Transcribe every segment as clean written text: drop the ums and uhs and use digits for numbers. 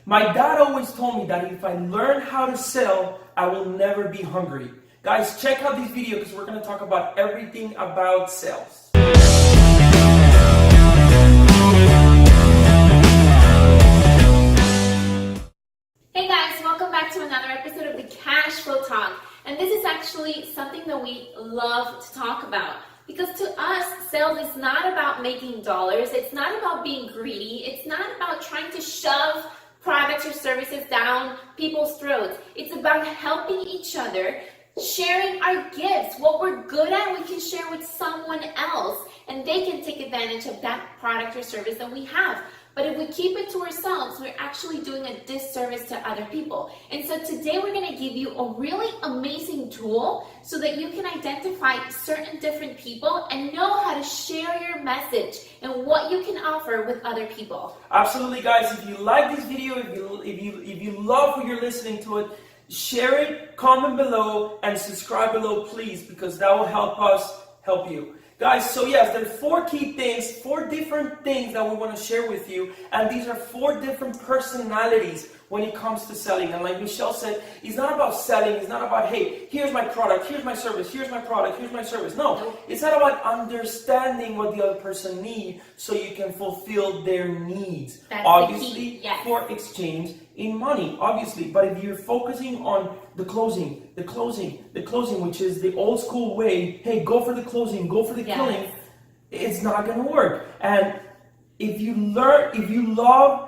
My dad always told me that if I learn how to sell, I will never be hungry. Guys, check out this video because we're going to talk about everything about sales. Hey guys, welcome back to another episode of the Cash Flow Talk. And this is actually something that we love to talk about. Because to us, sales is not about making dollars. It's not about being greedy. It's not about trying to shove products or services down people's throats. It's about helping each other, sharing our gifts. What we're good at, we can share with someone else, and they can take advantage of that product or service that we have. But if we keep it to ourselves, we're actually doing a disservice to other people. And so today we're going to give you a really amazing tool so that you can identify certain different people and know how to share your message and what you can offer with other people. Absolutely, guys. If you like this video, if you love what you're listening to it, share it, comment below, and subscribe below, please, because that will help us help you. Guys, so yes, there are four key things, four different things that we want to share with you, and these are four different personalities when it comes to selling. And like Michelle said, it's not about selling, it's not about, hey, here's my product, here's my service, here's my product, here's my service. No, it's not about understanding what the other person needs so you can fulfill their needs. That's obviously, the key. Yes. For exchange in money, obviously. But if you're focusing on the closing, which is the old school way, hey, go for the closing, go for the killing, it's not going to work. And if you love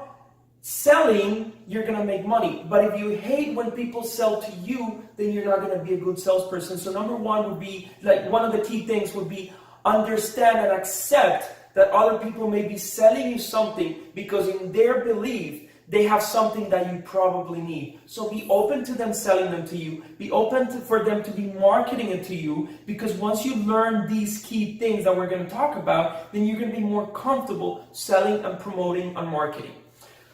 selling, you're going to make money. But if you hate when people sell to you, then you're not going to be a good salesperson. So number one would be, like, one of the key things would be understand and accept that other people may be selling you something because in their belief, they have something that you probably need. So be open to them selling them to you. Be open for them to be marketing it to you, because once you learn these key things that we're going to talk about, then you're going to be more comfortable selling and promoting and marketing.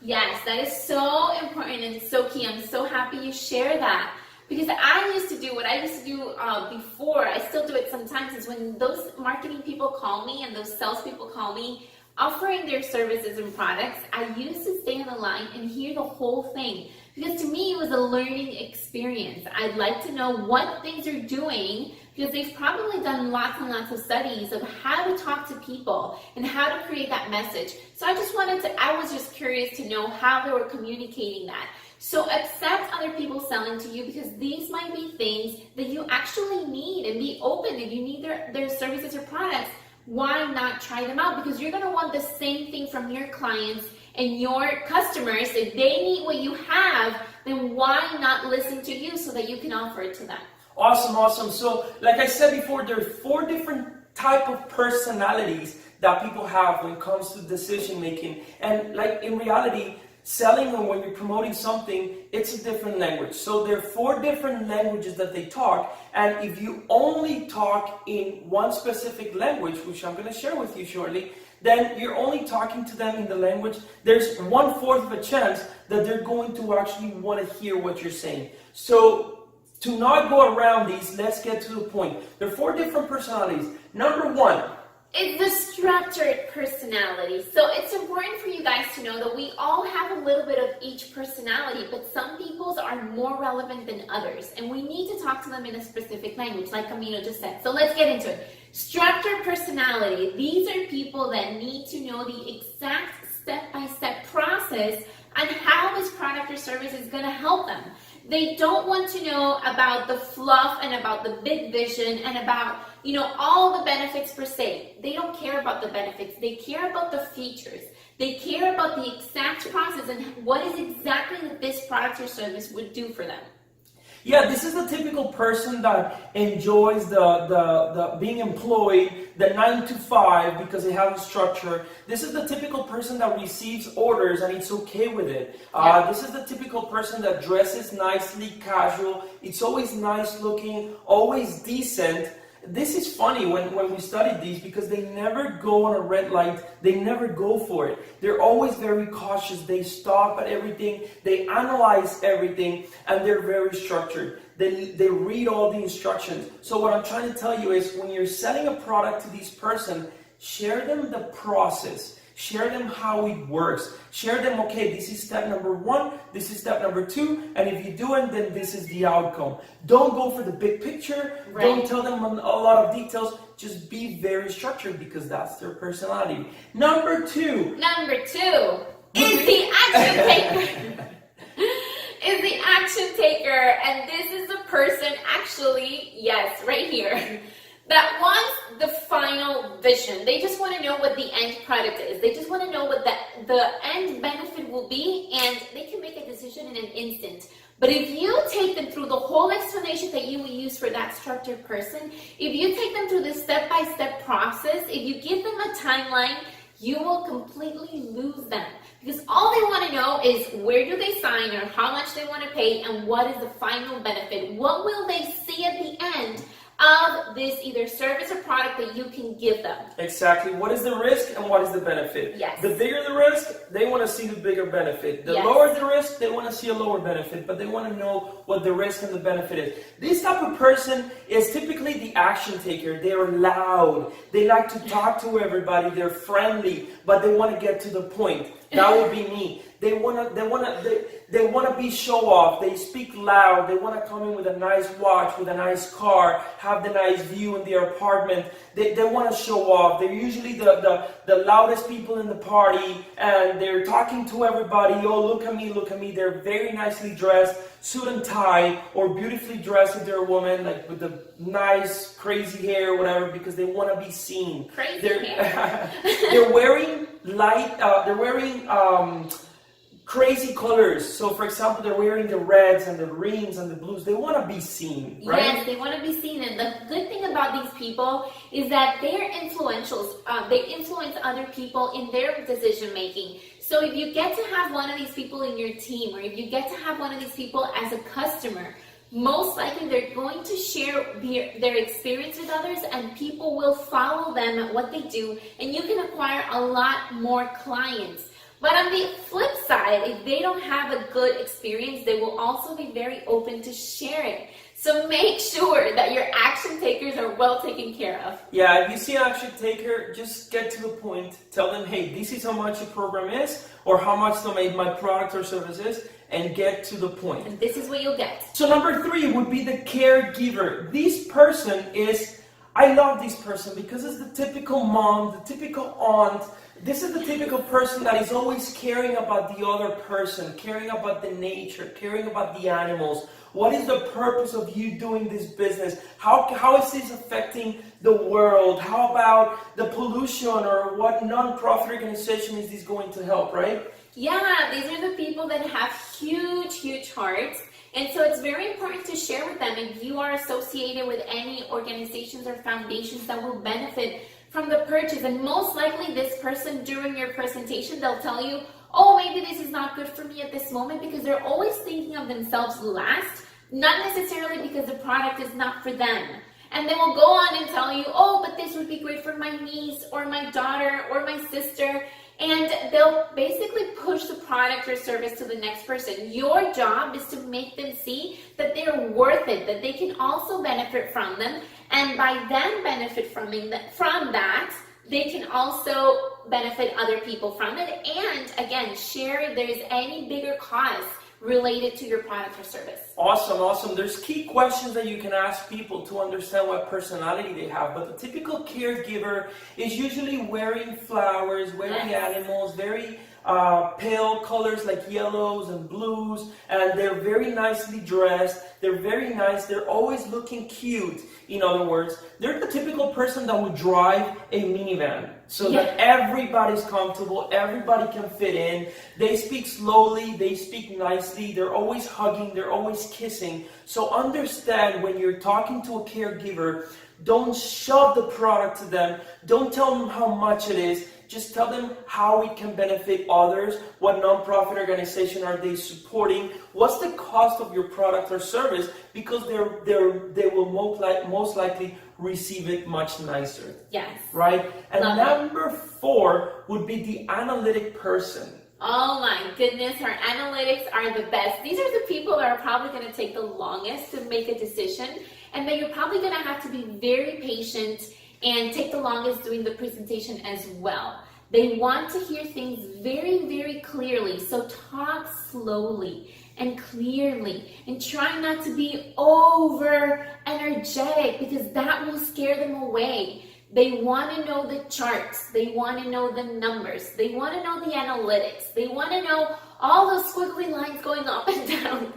Yes, that is so important and so key. I'm so happy you share that. Because I used to do what I used to do before, I still do it sometimes, is when those marketing people call me and those salespeople call me, offering their services and products, I used to stay on the line and hear the whole thing. Because to me, it was a learning experience. I'd like to know what things they're doing, because they've probably done lots and lots of studies of how to talk to people and how to create that message. So I was just curious to know how they were communicating that. So accept other people selling to you, because these might be things that you actually need, and be open. If you need their services or products, why not try them out? Because you're going to want the same thing from your clients and your customers. If they need what you have, then why not listen to you so that you can offer it to them? Awesome. So like I said before, there are four different type of personalities that people have when it comes to decision making. And like in reality, selling, or when you're promoting something, it's a different language. So there are four different languages that they talk, and if you only talk in one specific language, which I'm going to share with you shortly, then you're only talking to them in the language. There's 1/4 of a chance that they're going to actually want to hear what you're saying. So to not go around these, let's get to the point. There are four different personalities. Number one, it's the structured personality. So it's important for you guys to know that we all have a little bit of each personality, but some people's are more relevant than others. And we need to talk to them in a specific language, like Camilo just said. So let's get into it. Structured personality. These are people that need to know the exact step-by-step process on how this product or service is going to help them. They don't want to know about the fluff and about the big vision and about, all the benefits per se. They don't care about the benefits. They care about the features. They care about the exact process and what is exactly that this product or service would do for them. Yeah, this is the typical person that enjoys the being employed, the 9 to 5, because they have a structure. This is the typical person that receives orders and it's okay with it. This is the typical person that dresses nicely, casual. It's always nice looking, always decent. This is funny when we studied these, because they never go on a red light. They never go for it. They're always very cautious. They stop at everything. They analyze everything, and they're very structured. They read all the instructions. So what I'm trying to tell you is, when you're selling a product to this person, share them the process. Share them how it works. Share them, okay, this is step number 1, this is step number 2, and if you do it, then this is the outcome. Don't go for the big picture. Right. Don't tell them a lot of details. Just be very structured because that's their personality. Number 2 is the action taker. Is the action taker, and this is the person actually, yes, right here, that wants the final vision. They just want to know what the end product is. They just want to know what the end benefit will be, and they can make a decision in an instant. But if you take them through the whole explanation that you will use for that structured person, if you take them through this step-by-step process, if you give them a timeline, you will completely lose them. Because all they want to know is where do they sign or how much they want to pay and what is the final benefit. What will they see at the end of this either service or product that you can give them? Exactly. What is the risk and what is the benefit? Yes. The bigger the risk, they want to see the bigger benefit. The Yes. lower the risk, they want to see a lower benefit, but they want to know what the risk and the benefit is. This type of person is typically the action taker. They are loud. They like to talk to everybody. They're friendly, but they want to get to the point. That would be me. They wanna be show off. They speak loud. They wanna come in with a nice watch, with a nice car, have the nice view in their apartment. They wanna show off. They're usually the loudest people in the party, and they're talking to everybody. Oh, look at me, look at me. They're very nicely dressed, suit and tie, or beautifully dressed if they're a woman, like with the nice crazy hair or whatever, because they wanna be seen. Crazy hair. They're wearing crazy colors. So for example, they're wearing the reds and the greens and the blues. They want to be seen, right? Yes, they want to be seen. And the good thing about these people is that they're influentials. They influence other people in their decision making. So if you get to have one of these people in your team, or if you get to have one of these people as a customer, most likely they're going to share their experience with others, and people will follow them at what they do, and you can acquire a lot more clients. But on the flip side, if they don't have a good experience, they will also be very open to share it. So make sure that your action takers are well taken care of. Yeah, if you see an action taker, just get to the point. Tell them, hey, this is how much your program is, or how much my product or service is, and get to the point. And this is what you'll get. So number 3 would be the caregiver. This person is, I love this person because it's the typical mom, the typical aunt. This is the typical person that is always caring about the other person, caring about the nature, caring about the animals. What is the purpose of you doing this business? How is this affecting the world? How about the pollution, or what non-profit organization is this going to help, right? Yeah, these are the people that have huge, huge hearts. And so it's very important to share with them if you are associated with any organizations or foundations that will benefit from the purchase. And most likely this person, during your presentation, they'll tell you, oh, maybe this is not good for me at this moment, because they're always thinking of themselves last, not necessarily because the product is not for them. And they will go on and tell you, oh, but this would be great for my niece or my daughter or my sister. And they'll basically push the product or service to the next person. Your job is to make them see that they're worth it, that they can also benefit from them. And by them benefit from that, they can also benefit other people from it. And again, share if there's any bigger cause related to your product or service. Awesome. There's key questions that you can ask people to understand what personality they have. But the typical caregiver is usually wearing flowers, wearing animals, very pale colors like yellows and blues, and they're very nicely dressed. They're very nice. They're always looking cute. In other words, they're the typical person that would drive a minivan so that everybody's comfortable, everybody can fit in. They speak slowly, they speak nicely, they're always hugging, they're always kissing. So understand, when you're talking to a caregiver, don't shove the product to them. Don't tell them how much it is. Just tell them how it can benefit others. What nonprofit organization are they supporting? What's the cost of your product or service? Because they will most likely receive it much nicer. Yes. Right? And number 4 would be the analytic person. Oh my goodness, our analytics are the best. These are the people that are probably going to take the longest to make a decision, and that you're probably going to have to be very patient and take the longest doing the presentation as well. They want to hear things very, very clearly. So talk slowly and clearly, and try not to be over energetic, because that will scare them away. They want to know the charts. They want to know the numbers. They want to know the analytics. They want to know all those squiggly lines going up and down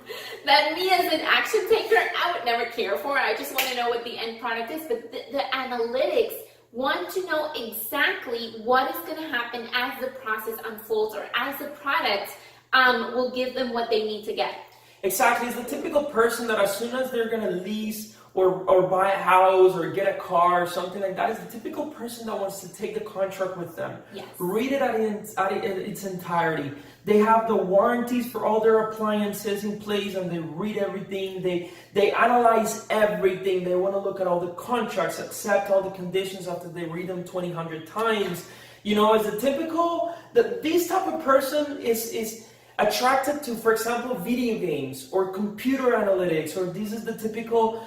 that me as an action taker, I would never care for. I just want to know what the end product is. But the analytics want to know exactly what is going to happen as the process unfolds, or as the product will give them what they need to get. Exactly. It's the typical person that as soon as they're going to lease or buy a house or get a car or something like that, is the typical person that wants to take the contract with them. Yes. Read it at its entirety. They have the warranties for all their appliances in place, and they read everything. They analyze everything. They want to look at all the contracts, accept all the conditions after they read them 2,000 times. You know, as a typical, this type of person is attracted to, for example, video games or computer analytics, or this is the typical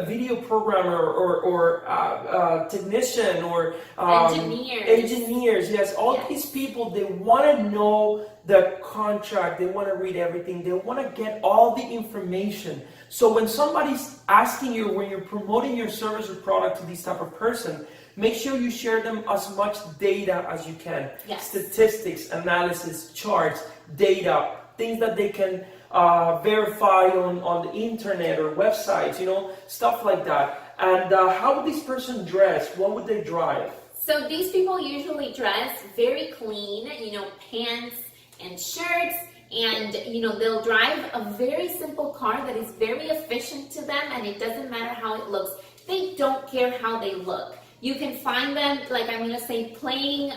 video programmer or technician or engineers. Yes, all these people, they want to know the contract, they want to read everything, they want to get all the information. So when somebody's asking you, when you're promoting your service or product to this type of person, make sure you share them as much data as you can. Yes. Statistics, analysis, charts, data, things that they can verify on the internet or websites, you know, stuff like that. And how would this person dress? What would they drive? So these people usually dress very clean, you know, pants and shirts, and you know, they'll drive a very simple car that is very efficient to them, and it doesn't matter how it looks. They don't care how they look. You can find them, like I'm gonna say, playing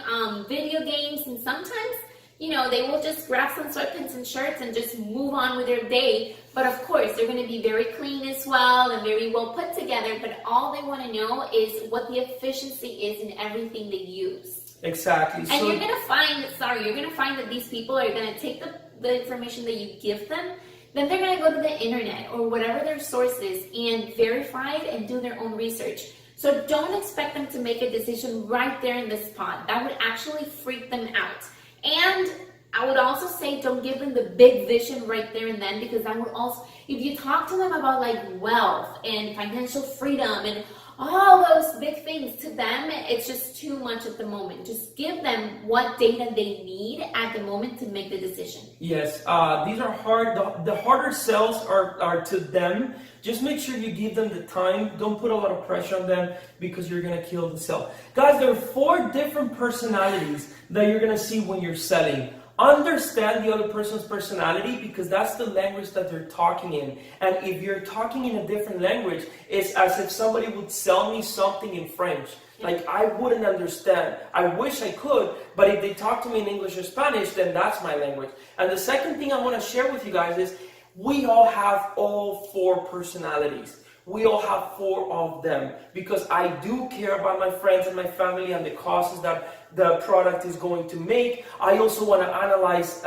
video games, and sometimes, you know, they will just grab some sweatpants and shirts and just move on with their day. But of course, they're gonna be very clean as well and very well put together, but all they wanna know is what the efficiency is in everything they use. Exactly. And you're gonna find that these people are gonna take the information that you give them, then they're gonna go to the internet or whatever their source is and verify it and do their own research. So don't expect them to make a decision right there in the spot. That would actually freak them out. And I would also say, don't give them the big vision right there and then, because that would also, if you talk to them about like wealth and financial freedom and all those big things, to them, it's just too much at the moment. Just give them what data they need at the moment to make the decision. Yes, these are hard. The harder sales are to them. Just make sure you give them the time. Don't put a lot of pressure on them, because you're going to kill the sale. Guys, there are 4 different personalities that you're going to see when you're selling. Understand the other person's personality, because that's the language that they're talking in. And if you're talking in a different language, it's as if somebody would sell me something in French. Like, I wouldn't understand. I wish I could, but if they talk to me in English or Spanish, then that's my language. And the second thing I want to share with you guys is, we all have all 4 personalities. We all have 4 of them, because I do care about my friends and my family and the costs that the product is going to make. I also want to analyze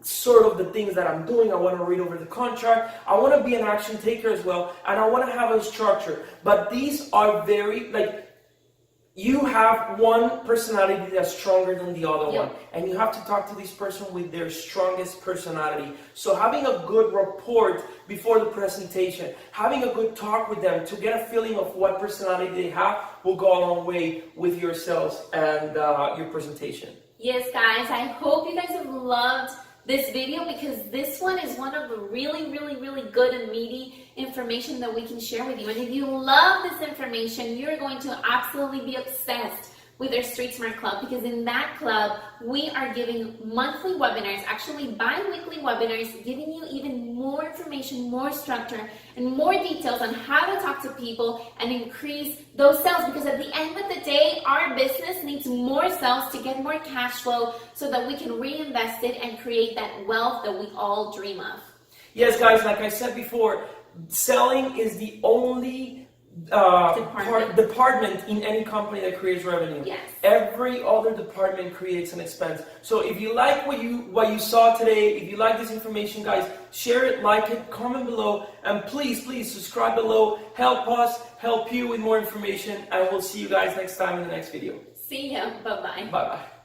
sort of the things that I'm doing. I want to read over the contract. I want to be an action taker as well, and I want to have a structure. But these are very, like, you have one personality that's stronger than the other one, and you have to talk to this person with their strongest personality. So having a good rapport before the presentation, having a good talk with them to get a feeling of what personality they have, will go a long way with your sales and your presentation. Yes, guys, I hope you guys have loved this video, because this one is one of the really, really, really good and meaty information that we can share with you. And if you love this information, you're going to absolutely be obsessed with our Street Smart Club, because in that club, we are giving monthly webinars, actually bi-weekly webinars, giving you even more information, more structure, and more details on how to talk to people and increase those sales. Because at the end of the day, our business needs more sales to get more cash flow, so that we can reinvest it and create that wealth that we all dream of. Yes, guys, like I said before, selling is the only department in any company that creates revenue. Yes. Every other department creates an expense. So if you like what you saw today, if you like this information, guys, share it, like it, comment below, and please subscribe below. Help us help you with more information, and we'll see you guys next time in the next video. See ya. Bye-bye. Bye-bye.